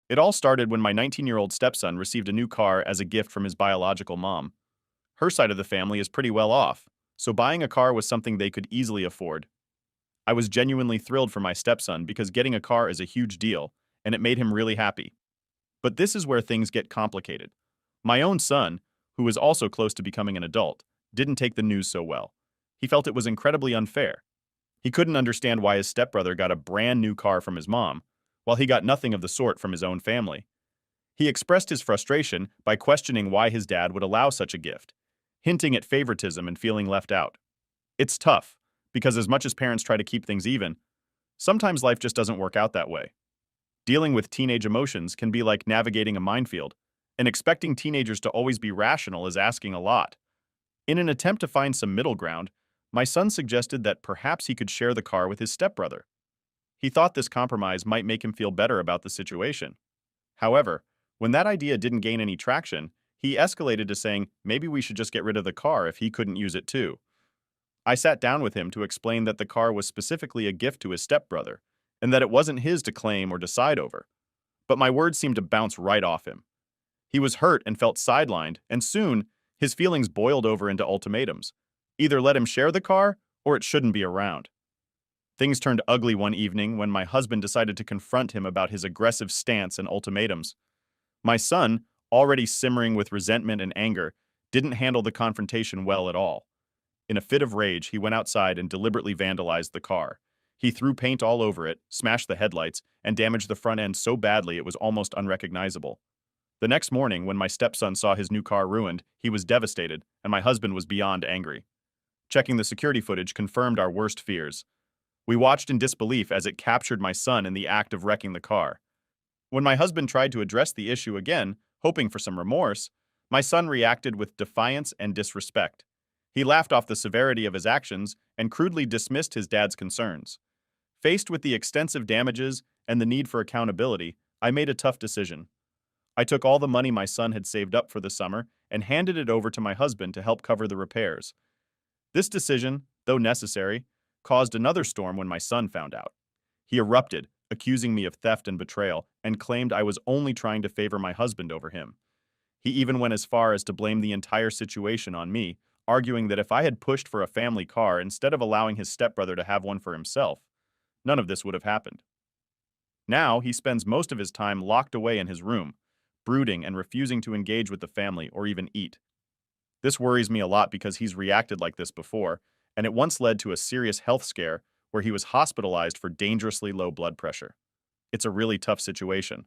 It all started when my 19-year-old stepson received a new car as a gift from his biological mom. Her side of the family is pretty well off, so buying a car was something they could easily afford. I was genuinely thrilled for my stepson because getting a car is a huge deal, and it made him really happy. But this is where things get complicated. My own son, who was also close to becoming an adult, didn't take the news so well. He felt it was incredibly unfair. He couldn't understand why his stepbrother got a brand new car from his mom, while he got nothing of the sort from his own family. He expressed his frustration by questioning why his dad would allow such a gift, hinting at favoritism and feeling left out. It's tough, because as much as parents try to keep things even, sometimes life just doesn't work out that way. Dealing with teenage emotions can be like navigating a minefield, and expecting teenagers to always be rational is asking a lot. In an attempt to find some middle ground, my son suggested that perhaps he could share the car with his stepbrother. He thought this compromise might make him feel better about the situation. However, when that idea didn't gain any traction, he escalated to saying maybe we should just get rid of the car if he couldn't use it too. I sat down with him to explain that the car was specifically a gift to his stepbrother, and that it wasn't his to claim or decide over. But my words seemed to bounce right off him. He was hurt and felt sidelined, and soon, his feelings boiled over into ultimatums. Either let him share the car, or it shouldn't be around. Things turned ugly one evening when my husband decided to confront him about his aggressive stance and ultimatums. My son, already simmering with resentment and anger, didn't handle the confrontation well at all. In a fit of rage, he went outside and deliberately vandalized the car. He threw paint all over it, smashed the headlights, and damaged the front end so badly it was almost unrecognizable. The next morning, when my stepson saw his new car ruined, he was devastated, and my husband was beyond angry. Checking the security footage confirmed our worst fears. We watched in disbelief as it captured my son in the act of wrecking the car. When my husband tried to address the issue again, hoping for some remorse, my son reacted with defiance and disrespect. He laughed off the severity of his actions and crudely dismissed his dad's concerns. Faced with the extensive damages and the need for accountability, I made a tough decision. I took all the money my son had saved up for the summer and handed it over to my husband to help cover the repairs. This decision, though necessary, caused another storm when my son found out. He erupted, accusing me of theft and betrayal, and claimed I was only trying to favor my husband over him. He even went as far as to blame the entire situation on me, arguing that if I had pushed for a family car instead of allowing his stepbrother to have one for himself, none of this would have happened. Now, he spends most of his time locked away in his room, brooding and refusing to engage with the family or even eat. This worries me a lot because he's reacted like this before, and it once led to a serious health scare where he was hospitalized for dangerously low blood pressure. It's a really tough situation.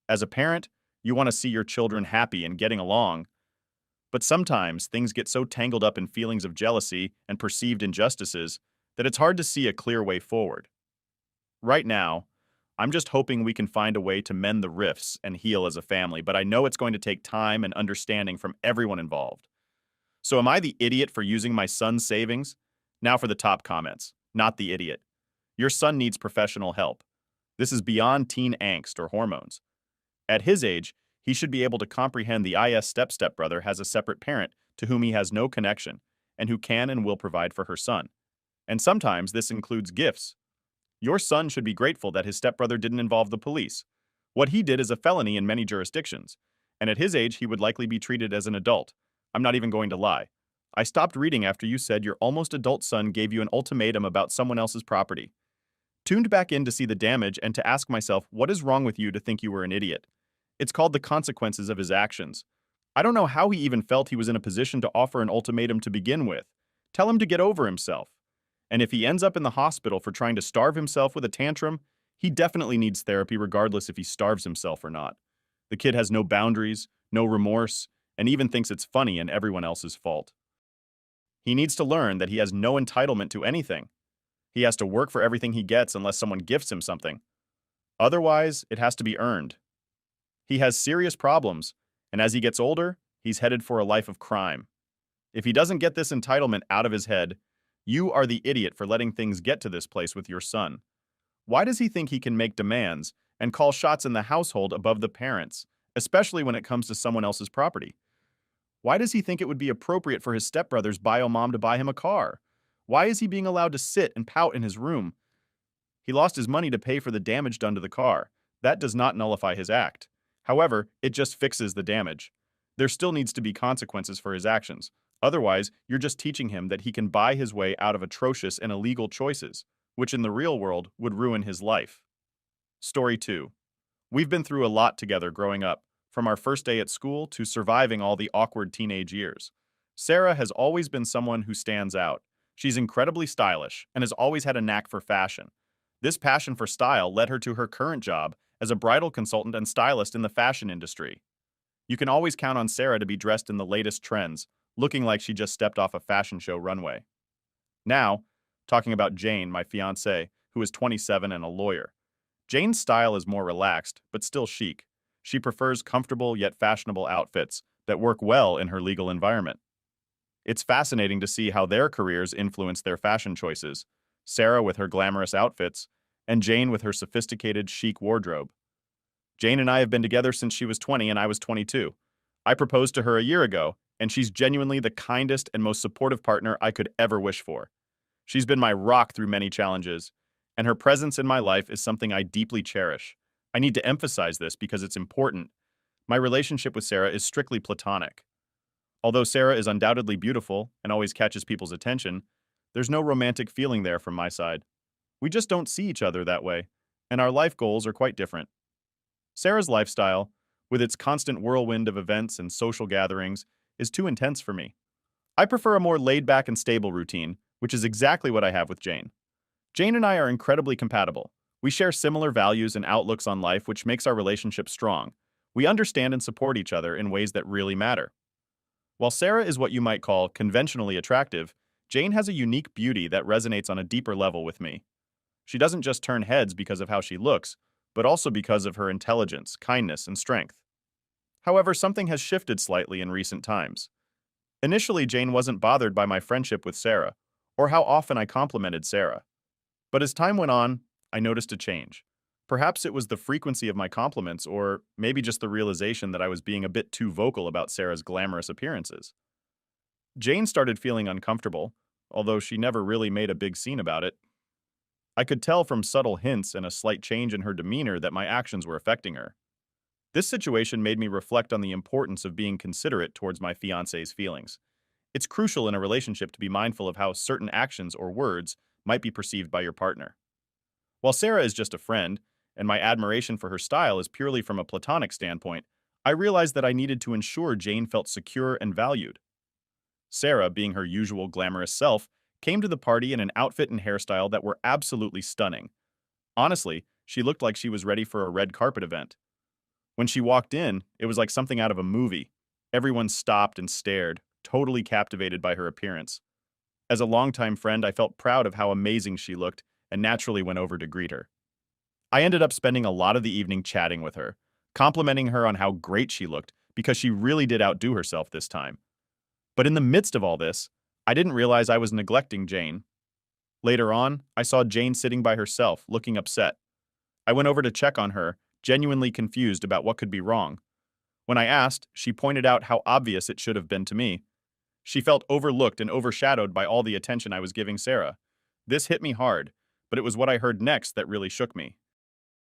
As a parent, you want to see your children happy and getting along, but sometimes things get so tangled up in feelings of jealousy and perceived injustices that it's hard to see a clear way forward. Right now, I'm just hoping we can find a way to mend the rifts and heal as a family, but I know it's going to take time and understanding from everyone involved. So am I the idiot for using my son's savings? Now for the top comments. Not the idiot. Your son needs professional help. This is beyond teen angst or hormones. At his age, he should be able to comprehend the IS stepbrother has a separate parent to whom he has no connection and who can and will provide for her son. And sometimes this includes gifts. Your son should be grateful that his stepbrother didn't involve the police. What he did is a felony in many jurisdictions, and at his age he would likely be treated as an adult. I'm not even going to lie. I stopped reading after you said your almost adult son gave you an ultimatum about someone else's property. Tuned back in to see the damage and to ask myself, what is wrong with you to think you were an idiot? It's called the consequences of his actions. I don't know how he even felt he was in a position to offer an ultimatum to begin with. Tell him to get over himself. And if he ends up in the hospital for trying to starve himself with a tantrum, he definitely needs therapy regardless if he starves himself or not. The kid has no boundaries, no remorse, and even thinks it's funny and everyone else's fault. He needs to learn that he has no entitlement to anything. He has to work for everything he gets unless someone gifts him something. Otherwise, it has to be earned. He has serious problems, and as he gets older, he's headed for a life of crime. If he doesn't get this entitlement out of his head, you are the idiot for letting things get to this place with your son. Why does he think he can make demands and call shots in the household above the parents, especially when it comes to someone else's property? Why does he think it would be appropriate for his stepbrother's bio mom to buy him a car? Why is he being allowed to sit and pout in his room? He lost his money to pay for the damage done to the car, That does not nullify his act. However, it just fixes the damage. There still needs to be consequences for his actions. Otherwise, you're just teaching him that he can buy his way out of atrocious and illegal choices, which in the real world would ruin his life. Story 2. We've been through a lot together growing up, from our first day at school to surviving all the awkward teenage years. Sarah has always been someone who stands out. She's incredibly stylish and has always had a knack for fashion. This passion for style led her to her current job as a bridal consultant and stylist in the fashion industry. You can always count on Sarah to be dressed in the latest trends, looking like she just stepped off a fashion show runway. Now, talking about Jane, my fiancée, who is 27 and a lawyer. Jane's style is more relaxed, but still chic. She prefers comfortable yet fashionable outfits that work well in her legal environment. It's fascinating to see how their careers influence their fashion choices. Sarah with her glamorous outfits, and Jane with her sophisticated, chic wardrobe. Jane and I have been together since she was 20 and I was 22. I proposed to her a year ago, and she's genuinely the kindest and most supportive partner I could ever wish for. She's been my rock through many challenges, and her presence in my life is something I deeply cherish. I need to emphasize this because it's important. My relationship with Sarah is strictly platonic. Although Sarah is undoubtedly beautiful and always catches people's attention, there's no romantic feeling there from my side. We just don't see each other that way, and our life goals are quite different. Sarah's lifestyle, with its constant whirlwind of events and social gatherings, is too intense for me. I prefer a more laid-back and stable routine, which is exactly what I have with Jane. Jane and I are incredibly compatible. We share similar values and outlooks on life, which makes our relationship strong. We understand and support each other in ways that really matter. While Sarah is what you might call conventionally attractive, Jane has a unique beauty that resonates on a deeper level with me. She doesn't just turn heads because of how she looks, but also because of her intelligence, kindness, and strength. However, something has shifted slightly in recent times. Initially, Jane wasn't bothered by my friendship with Sarah, or how often I complimented Sarah. But as time went on, I noticed a change. Perhaps it was the frequency of my compliments, or maybe just the realization that I was being a bit too vocal about Sarah's glamorous appearances. Jane started feeling uncomfortable, although she never really made a big scene about it. I could tell from subtle hints and a slight change in her demeanor that my actions were affecting her. This situation made me reflect on the importance of being considerate towards my fiancé's feelings. It's crucial in a relationship to be mindful of how certain actions or words might be perceived by your partner. While Sarah is just a friend, and my admiration for her style is purely from a platonic standpoint, I realized that I needed to ensure Jane felt secure and valued. Sarah, being her usual glamorous self, came to the party in an outfit and hairstyle that were absolutely stunning. Honestly, she looked like she was ready for a red carpet event. When she walked in, it was like something out of a movie. Everyone stopped and stared, totally captivated by her appearance. As a longtime friend, I felt proud of how amazing she looked and naturally went over to greet her. I ended up spending a lot of the evening chatting with her, complimenting her on how great she looked because she really did outdo herself this time. But in the midst of all this, I didn't realize I was neglecting Jane. Later on, I saw Jane sitting by herself, looking upset. I went over to check on her, genuinely confused about what could be wrong. When I asked, she pointed out how obvious it should have been to me. She felt overlooked and overshadowed by all the attention I was giving Sarah. This hit me hard, but it was what I heard next that really shook me.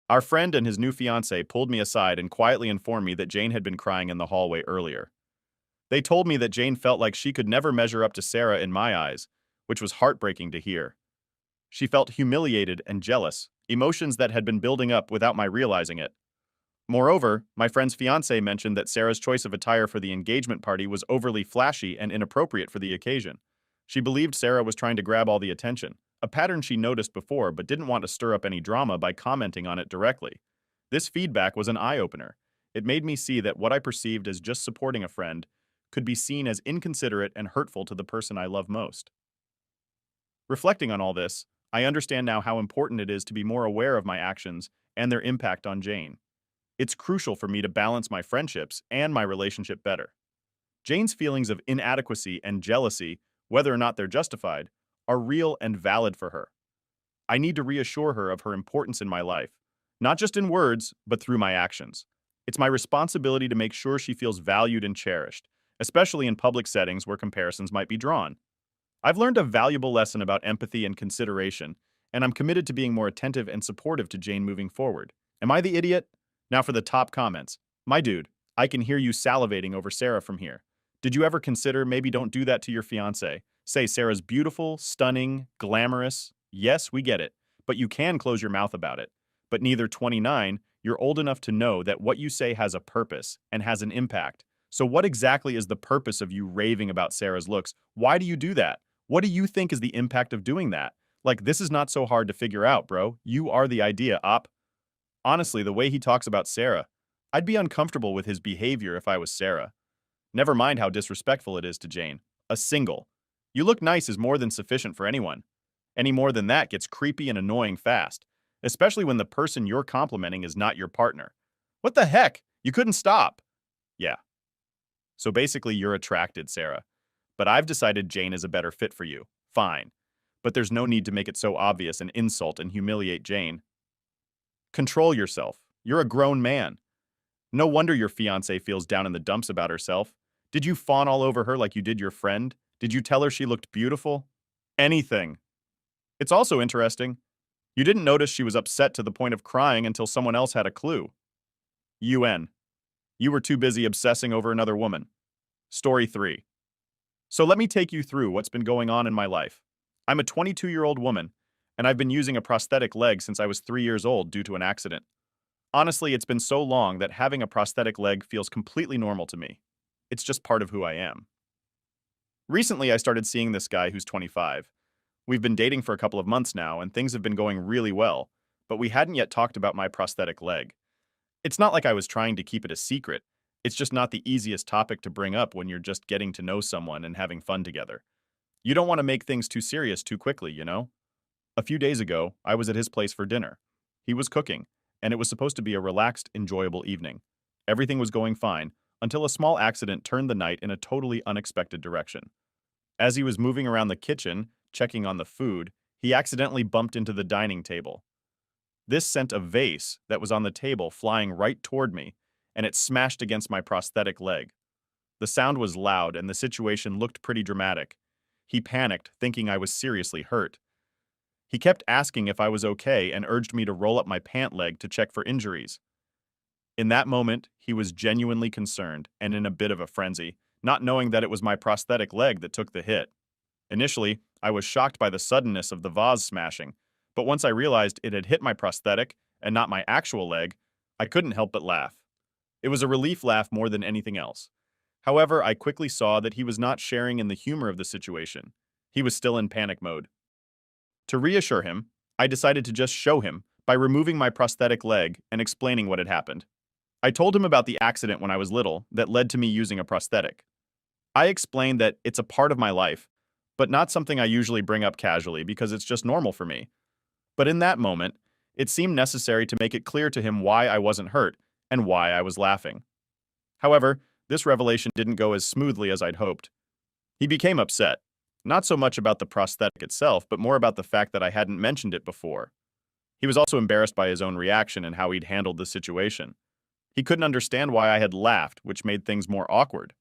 Our friend and his new fiancée pulled me aside and quietly informed me that Jane had been crying in the hallway earlier. They told me that Jane felt like she could never measure up to Sarah in my eyes, which was heartbreaking to hear. She felt humiliated and jealous, emotions that had been building up without my realizing it. Moreover, my friend's fiancé mentioned that Sarah's choice of attire for the engagement party was overly flashy and inappropriate for the occasion. She believed Sarah was trying to grab all the attention, a pattern she noticed before but didn't want to stir up any drama by commenting on it directly. This feedback was an eye-opener. It made me see that what I perceived as just supporting a friend could be seen as inconsiderate and hurtful to the person I love most. Reflecting on all this, I understand now how important it is to be more aware of my actions and their impact on Jane. It's crucial for me to balance my friendships and my relationship better. Jane's feelings of inadequacy and jealousy, whether or not they're justified, are real and valid for her. I need to reassure her of her importance in my life, not just in words, but through my actions. It's my responsibility to make sure she feels valued and cherished, especially in public settings where comparisons might be drawn. I've learned a valuable lesson about empathy and consideration, and I'm committed to being more attentive and supportive to Jane moving forward, Am I the idiot? Now for the top comments. My dude, I can hear you salivating over Sarah from here. Did you ever consider maybe don't do that to your fiance? Say Sarah's beautiful, stunning, glamorous. Yes, we get it. But you can close your mouth about it. But neither 29, you're old enough to know that what you say has a purpose and has an impact. So what exactly is the purpose of you raving about Sarah's looks? Why do you do that? What do you think is the impact of doing that? Like, this is not so hard to figure out, bro. You are the idea, op. Honestly, the way he talks about Sarah, I'd be uncomfortable with his behavior if I was Sarah. Never mind how disrespectful it is to Jane. A single. You look nice is more than sufficient for anyone. Any more than that gets creepy and annoying fast, especially when the person you're complimenting is not your partner. What the heck? You couldn't stop. Yeah. So basically, you're attracted, Sarah. But I've decided Jane is a better fit for you. Fine. But there's no need to make it so obvious and insult and humiliate Jane. Control yourself. You're a grown man. No wonder your fiancée feels down in the dumps about herself. Did you fawn all over her like you did your friend? Did you tell her she looked beautiful? Anything. It's also interesting. You didn't notice she was upset to the point of crying until someone else had a clue. UN. You were too busy obsessing over another woman. Story 3. So let me take you through what's been going on in my life. I'm a 22-year-old woman, and I've been using a prosthetic leg since I was 3 years old due to an accident. Honestly, it's been so long that having a prosthetic leg feels completely normal to me. It's just part of who I am. Recently, I started seeing this guy who's 25. We've been dating for a couple of months now, and things have been going really well, but we hadn't yet talked about my prosthetic leg. It's not like I was trying to keep it a secret. It's just not the easiest topic to bring up when you're just getting to know someone and having fun together. You don't want to make things too serious too quickly, you know? A few days ago, I was at his place for dinner. He was cooking, and it was supposed to be a relaxed, enjoyable evening. Everything was going fine, until a small accident turned the night in a totally unexpected direction. As he was moving around the kitchen, checking on the food, he accidentally bumped into the dining table. This sent a vase that was on the table flying right toward me, and it smashed against my prosthetic leg. The sound was loud, and the situation looked pretty dramatic. He panicked, thinking I was seriously hurt. He kept asking if I was okay and urged me to roll up my pant leg to check for injuries. In that moment, he was genuinely concerned and in a bit of a frenzy, not knowing that it was my prosthetic leg that took the hit. Initially, I was shocked by the suddenness of the vase smashing, but once I realized it had hit my prosthetic and not my actual leg, I couldn't help but laugh. It was a relief laugh more than anything else. However, I quickly saw that he was not sharing in the humor of the situation. He was still in panic mode. To reassure him, I decided to just show him by removing my prosthetic leg and explaining what had happened. I told him about the accident when I was little that led to me using a prosthetic. I explained that it's a part of my life, but not something I usually bring up casually because it's just normal for me. But in that moment, it seemed necessary to make it clear to him why I wasn't hurt and why I was laughing. However, this revelation didn't go as smoothly as I'd hoped. He became upset, not so much about the prosthetic itself, but more about the fact that I hadn't mentioned it before. He was also embarrassed by his own reaction and how he'd handled the situation. He couldn't understand why I had laughed, which made things more awkward.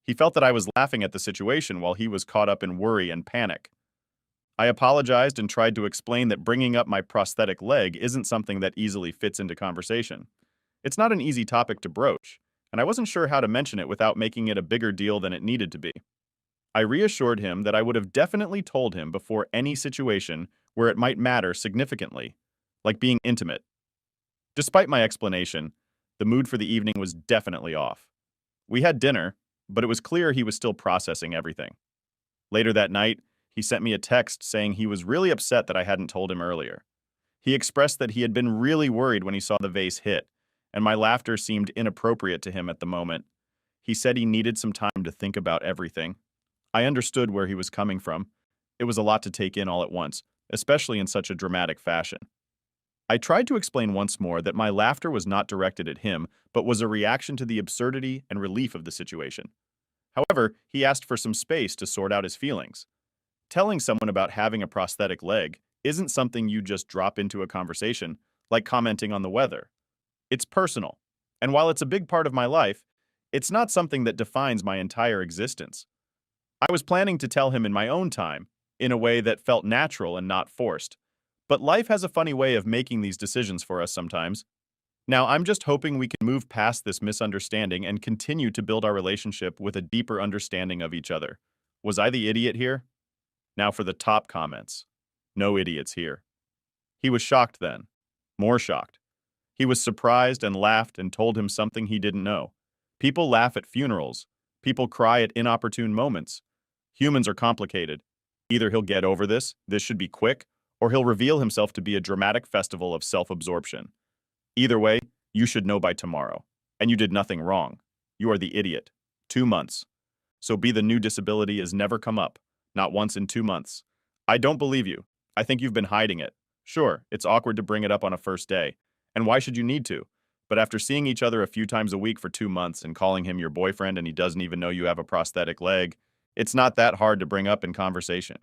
He felt that I was laughing at the situation while he was caught up in worry and panic. I apologized and tried to explain that bringing up my prosthetic leg isn't something that easily fits into conversation. It's not an easy topic to broach, and I wasn't sure how to mention it without making it a bigger deal than it needed to be. I reassured him that I would have definitely told him before any situation where it might matter significantly, like being intimate. Despite my explanation, the mood for the evening was definitely off. We had dinner, but it was clear he was still processing everything. Later that night, he sent me a text saying he was really upset that I hadn't told him earlier. He expressed that he had been really worried when he saw the vase hit, and my laughter seemed inappropriate to him at the moment. He said he needed some time to think about everything. I understood where he was coming from. It was a lot to take in all at once, especially in such a dramatic fashion. I tried to explain once more that my laughter was not directed at him, but was a reaction to the absurdity and relief of the situation. However, he asked for some space to sort out his feelings. Telling someone about having a prosthetic leg isn't something you just drop into a conversation, like commenting on the weather. It's personal, and while it's a big part of my life, it's not something that defines my entire existence. I was planning to tell him in my own time, in a way that felt natural and not forced. But life has a funny way of making these decisions for us sometimes. Now, I'm just hoping we can move past this misunderstanding and continue to build our relationship with a deeper understanding of each other. Was I the idiot here? Now for the top comments. No idiots here. He was shocked then. More shocked. He was surprised and laughed and told him something he didn't know. People laugh at funerals. People cry at inopportune moments. Humans are complicated. Either he'll get over this should be quick, or he'll reveal himself to be a dramatic festival of self-absorption. Either way, you should know by tomorrow. And you did nothing wrong. You are the idiot. 2 months. So be the new disability has never come up. Not once in 2 months. I don't believe you. I think you've been hiding it. Sure, it's awkward to bring it up on a first day. And why should you need to? But after seeing each other a few times a week for 2 months and calling him your boyfriend and he doesn't even know you have a prosthetic leg, it's not that hard to bring up in conversation.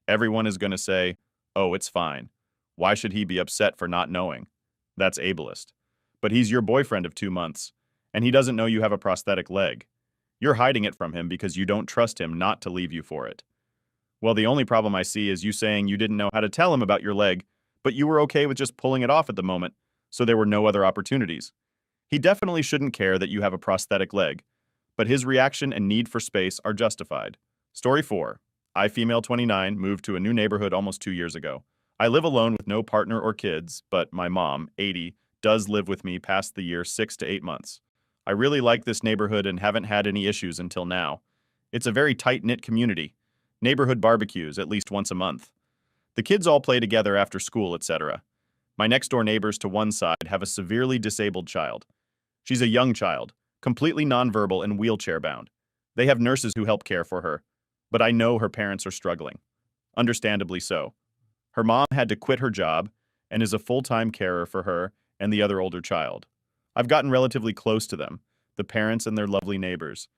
Everyone is going to say, oh, it's fine. Why should he be upset for not knowing? That's ableist. But he's your boyfriend of 2 months, and he doesn't know you have a prosthetic leg. You're hiding it from him because you don't trust him not to leave you for it. Well, the only problem I see is you saying you didn't know how to tell him about your leg, but you were okay with just pulling it off at the moment, so there were no other opportunities. He definitely shouldn't care that you have a prosthetic leg, but his reaction and need for space are justified. Story 4. I, female 29, moved to a new neighborhood almost 2 years ago. I live alone with no partner or kids, but my mom, 80, does live with me past the year 6 to 8 months. I really like this neighborhood and haven't had any issues until now. It's a very tight-knit community. Neighborhood barbecues at least once a month. The kids all play together after school, etc. My next-door neighbors to one side have a severely disabled child. She's a young child, completely nonverbal and wheelchair-bound. They have nurses who help care for her, but I know her parents are struggling. Understandably so. Her mom had to quit her job and is a full-time carer for her and the other older child. I've gotten relatively close to them, the parents and their lovely neighbors.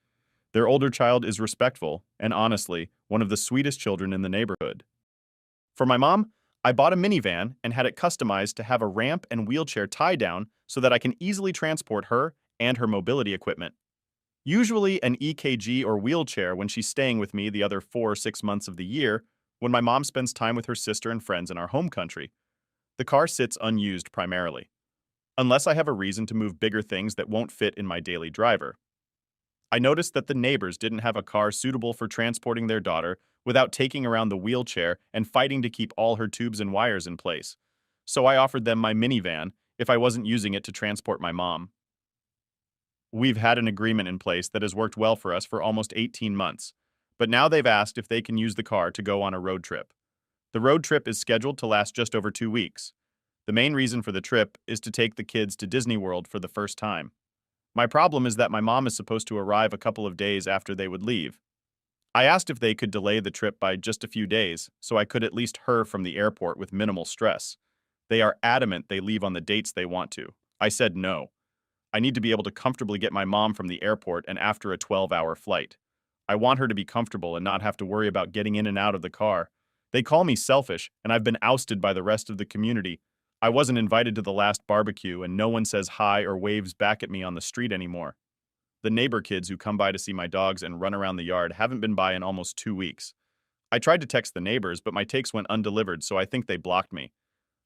Their older child is respectful and, honestly, one of the sweetest children in the neighborhood. For my mom, I bought a minivan and had it customized to have a ramp and wheelchair tie-down so that I can easily transport her and her mobility equipment. Usually an EKG or wheelchair when she's staying with me the other 4 or 6 months of the year, when my mom spends time with her sister and friends in our home country. The car sits unused primarily, unless I have a reason to move bigger things that won't fit in my daily driver. I noticed that the neighbors didn't have a car suitable for transporting their daughter without taking around the wheelchair and fighting to keep all her tubes and wires in place. So I offered them my minivan if I wasn't using it to transport my mom. We've had an agreement in place that has worked well for us for almost 18 months, but now they've asked if they can use the car to go on a road trip. The road trip is scheduled to last just over 2 weeks. The main reason for the trip is to take the kids to Disney World for the first time. My problem is that my mom is supposed to arrive a couple of days after they would leave. I asked if they could delay the trip by just a few days so I could at least her from the airport with minimal stress. They are adamant they leave on the dates they want to. I said no. I need to be able to comfortably get my mom from the airport and after a 12-hour flight. I want her to be comfortable and not have to worry about getting in and out of the car. They call me selfish, and I've been ousted by the rest of the community. I wasn't invited to the last barbecue, and no one says hi or waves back at me on the street anymore. The neighbor kids who come by to see my dogs and run around the yard haven't been by in almost 2 weeks. I tried to text the neighbors, but my takes went undelivered, so I think they blocked me.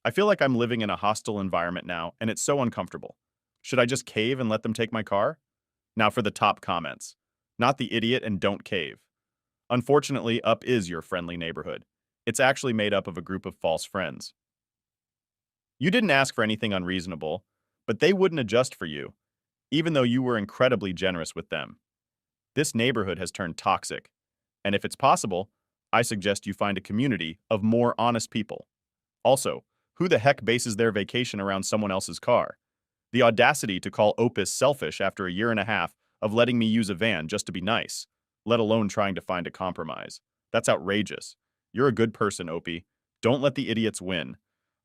I feel like I'm living in a hostile environment now, and it's so uncomfortable. Should I just cave and let them take my car? Now for the top comments. Not the idiot and don't cave. Unfortunately, Up is your friendly neighborhood. It's actually made up of a group of false friends. You didn't ask for anything unreasonable, but they wouldn't adjust for you, even though you were incredibly generous with them. This neighborhood has turned toxic, and if it's possible, I suggest you find a community of more honest people. Also, who the heck bases their vacation around someone else's car? The audacity to call Opus selfish after a year and a half of letting me use a van just to be nice, let alone trying to find a compromise. That's outrageous. You're a good person, Opie. Don't let the idiots win.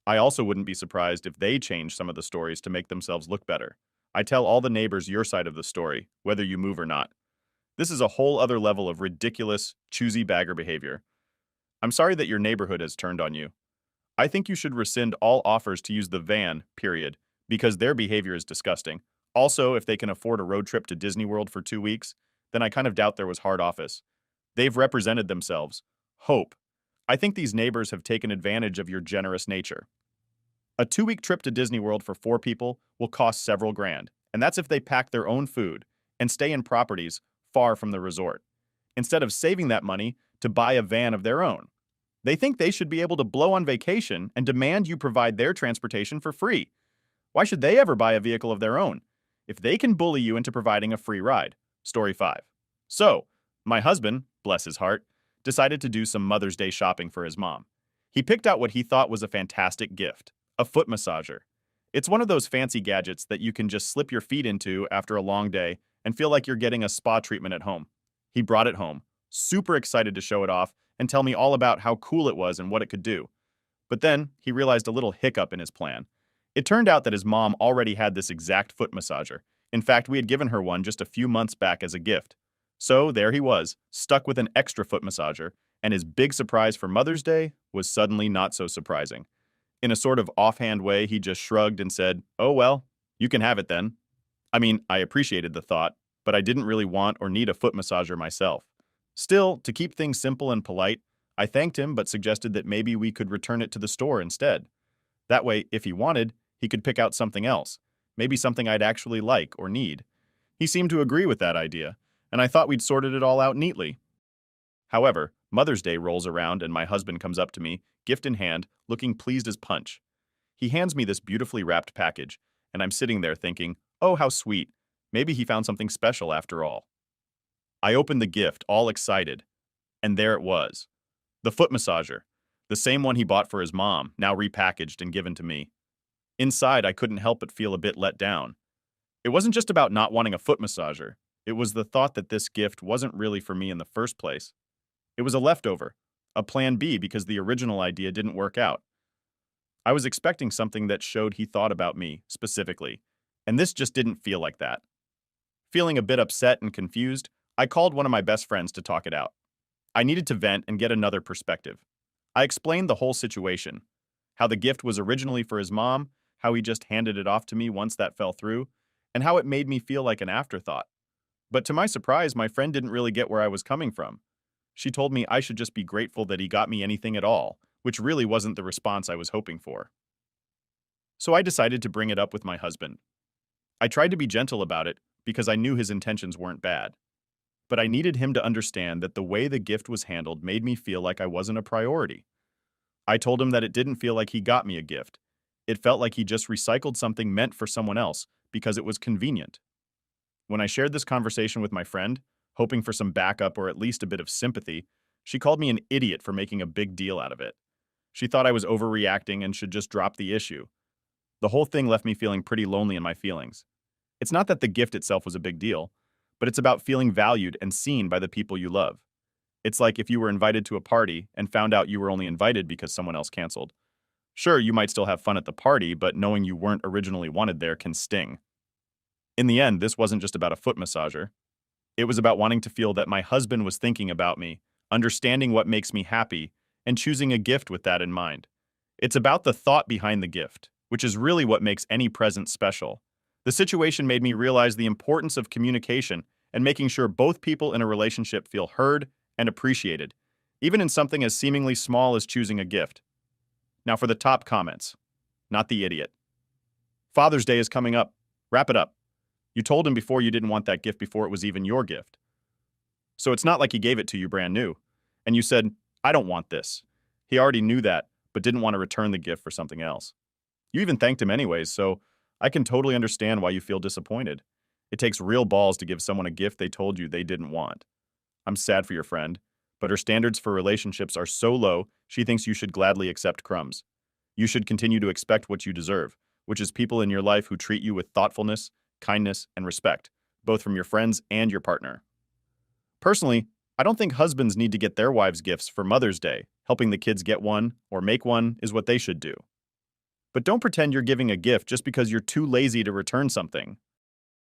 I also wouldn't be surprised if they change some of the stories to make themselves look better. I tell all the neighbors your side of the story, whether you move or not. This is a whole other level of ridiculous, choosy bagger behavior. I'm sorry that your neighborhood has turned on you. I think you should rescind all offers to use the van, period, because their behavior is disgusting. Also, if they can afford a road trip to Disney World for 2 weeks, then I kind of doubt there was hard office. They've represented themselves. Hope. I think these neighbors have taken advantage of your generous nature. A 2-week trip to Disney World for 4 people will cost several grand, and that's if they pack their own food and stay in properties far from the resort, instead of saving that money to buy a van of their own. They think they should be able to blow on vacation and demand you provide their transportation for free. Why should they ever buy a vehicle of their own if they can bully you into providing a free ride? Story 5. So, my husband, bless his heart, decided to do some Mother's Day shopping for his mom. He picked out what he thought was a fantastic gift, a foot massager. It's one of those fancy gadgets that you can just slip your feet into after a long day and feel like you're getting a spa treatment at home. He brought it home, super excited to show it off and tell me all about how cool it was and what it could do. But then he realized a little hiccup in his plan. It turned out that his mom already had this exact foot massager. In fact, we had given her one just a few months back as a gift. So there he was, stuck with an extra foot massager, and his big surprise for Mother's Day was suddenly not so surprising. In a sort of offhand way, he just shrugged and said, "Oh well, you can have it then." I mean, I appreciated the thought, but I didn't really want or need a foot massager myself. Still, to keep things simple and polite, I thanked him but suggested that maybe we could return it to the store instead. That way, if he wanted, he could pick out something else, maybe something I'd actually like or need. He seemed to agree with that idea, and I thought we'd sorted it all out neatly. However, Mother's Day rolls around and my husband comes up to me, gift in hand, looking pleased as punch. He hands me this beautifully wrapped package, and I'm sitting there thinking, oh, how sweet. Maybe he found something special after all. I opened the gift, all excited, and there it was. The foot massager, the same one he bought for his mom, now repackaged and given to me. Inside, I couldn't help but feel a bit let down. It wasn't just about not wanting a foot massager. It was the thought that this gift wasn't really for me in the first place. It was a leftover, a plan B because the original idea didn't work out. I was expecting something that showed he thought about me, specifically, and this just didn't feel like that. Feeling a bit upset and confused, I called one of my best friends to talk it out. I needed to vent and get another perspective. I explained the whole situation, how the gift was originally for his mom, how he just handed it off to me once that fell through, and how it made me feel like an afterthought. But to my surprise, my friend didn't really get where I was coming from. She told me I should just be grateful that he got me anything at all, which really wasn't the response I was hoping for. So I decided to bring it up with my husband. I tried to be gentle about it because I knew his intentions weren't bad. But I needed him to understand that the way the gift was handled made me feel like I wasn't a priority. I told him that it didn't feel like he got me a gift. It felt like he just recycled something meant for someone else because it was convenient. When I shared this conversation with my friend, hoping for some backup or at least a bit of sympathy, she called me an idiot for making a big deal out of it. She thought I was overreacting and should just drop the issue. The whole thing left me feeling pretty lonely in my feelings. It's not that the gift itself was a big deal, but it's about feeling valued and seen by the people you love. It's like if you were invited to a party and found out you were only invited because someone else canceled. Sure, you might still have fun at the party, but knowing you weren't originally wanted there can sting. In the end, this wasn't just about a foot massager. It was about wanting to feel that my husband was thinking about me, understanding what makes me happy, and choosing a gift with that in mind. It's about the thought behind the gift, which is really what makes any present special. The situation made me realize the importance of communication and making sure both people in a relationship feel heard and appreciated, even in something as seemingly small as choosing a gift. Now for the top comments. Not the idiot. Father's Day is coming up. Wrap it up. You told him before you didn't want that gift before it was even your gift. So it's not like he gave it to you brand new. And you said, I don't want this. He already knew that, but didn't want to return the gift for something else. You even thanked him anyways, so I can totally understand why you feel disappointed. It takes real balls to give someone a gift they told you they didn't want. I'm sad for your friend, but her standards for relationships are so low, she thinks you should gladly accept crumbs. You should continue to expect what you deserve, which is people in your life who treat you with thoughtfulness, kindness, and respect, both from your friends and your partner. Personally, I don't think husbands need to get their wives gifts for Mother's Day. Helping the kids get one or make one is what they should do. But don't pretend you're giving a gift just because you're too lazy to return something.